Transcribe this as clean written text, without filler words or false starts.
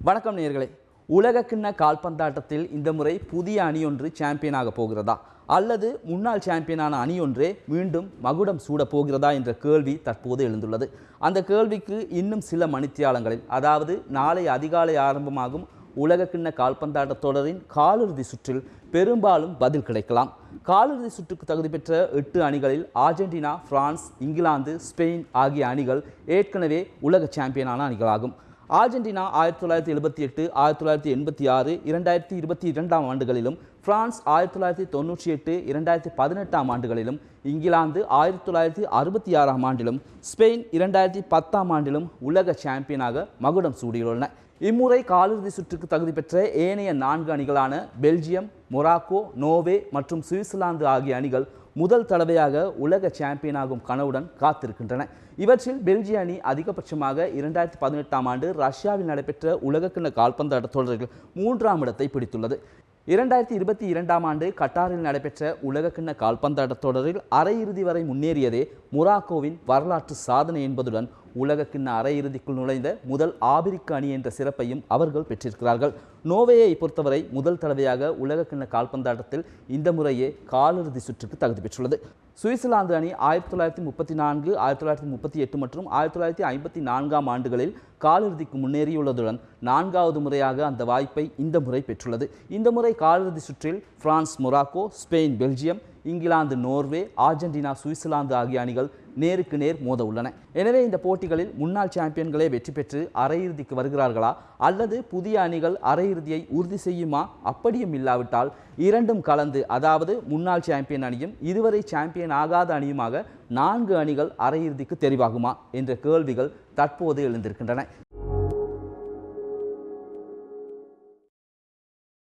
வணக்கம் நேயர்களே. உலகக்கிண்ண கால்பந்தாட்டத்தில் இந்த முறை புதிய அணியொன்று சாம்பியனாக போகிறதா அல்லது முன்னாள் சாம்பியனான அணியொன்றே மீண்டும் மகுடம் சூட போகிறதா என்ற கேள்வி தற்போது எழுந்துள்ளது. அந்த கேள்விக்கு இன்னும் சில மணித்தியாலங்களில், அதாவது நாளை அதிகாலை ஆரம்பமாகும் உலகக்கிண்ண கால்பந்தாட்ட தொடரின் காலிறுதி சுற்றில் பெரும்பாலும் பதில் கிடைக்கலாம். காலிறுதி சுற்றுக்கு தகுதி பெற்ற 8 அணிகளில் அர்ஜென்டினா, பிரான்ஸ், இங்கிலாந்து, ஸ்பெயின் ஆகிய அணிகள் ஏற்கனவே உலக சாம்பியனான அணிகளாகும். அர்ஜென்டினா 1978, 1986, 2022 ஆண்டுகளிலும், பிரான்ஸ் 1998, 2018 ஆண்டுகளிலும், இங்கிலாந்து 1966 ஆண்டிலும், ஸ்பெயின் 2010 ஆண்டிலும் உலக சாம்பியனாக மகுடம் சூடியுள்ளன. இம்முறை காலிறுதி சுற்றுக்கு தகுதி பெற்ற ஏனைய 4 அணிகளான பெல்ஜியம், மொராக்கோ, நோர்வே மற்றும் சுவிட்சர்லாந்து ஆகிய அணிகள் முதல் தடவையாக உலக சாம்பியனாகும் கனவுடன் காத்திருக்கின்றன. இவற்றில் பெல்ஜிய அணி அதிகபட்சமாக 2018 ஆண்டு ரஷ்யாவில் நடைபெற்ற உலகக்கிண்ண கால்பந்தாட்ட தொடரில் 3ஆம் இடத்தை பிடித்துள்ளது. 2022 ஆண்டு கட்டாரில் நடைபெற்ற உலகக்கிண்ண கால்பந்தாட்ட தொடரில் அரையிறுதி வரை முன்னேறியதே மொராக்கோவின் வரலாற்று சாதனை என்பதுடன் உலகக்கிண்ண அரையிறுதிக்குள் நுழைந்த முதல் ஆபிரிக்க அணி என்ற சிறப்பையும் அவர்கள் பெற்றிருக்கிறார்கள். நோர்வேயை பொறுத்தவரை முதல் தடவையாக உலகக்கிண்ண கால்பந்தாட்டத்தில் இந்த முறையே காலிறுதி சுற்றுக்கு தகுதி பெற்றுள்ளது. சுவிட்சர்லாந்து அணி 1934, 1938 மற்றும் 1954 ஆண்டுகளில் காலிறுதிக்கு முன்னேறியுள்ளதுடன் 4வது முறையாக அந்த வாய்ப்பை இந்த முறை பெற்றுள்ளது. இந்த முறை காலிறுதி சுற்றில் France, Morocco, Spain, Belgium, England, Norway, Argentina, Switzerland ஆகிய அணிகள் நேருக்கு நேர் மோத உள்ளன. எனவே இந்த போட்டிகளில் முன்னாள் சாம்பியன்களே வெற்றி பெற்று அரையிறுதிக்கு வருகிறார்களா அல்லது புதிய அணிகள் அரையிறுதியை உறுதி செய்யுமா? அப்படியும் இல்லாவிட்டால் இரண்டும் கலந்து, அதாவது முன்னாள் சாம்பியன் அணியும் இதுவரை சாம்பியன் ஆகாத அணியுமாக 4 அணிகள் அரையிறுதிக்கு தெரிவாகுமா என்ற கேள்விகள் தற்போது எழுந்திருக்கின்றன.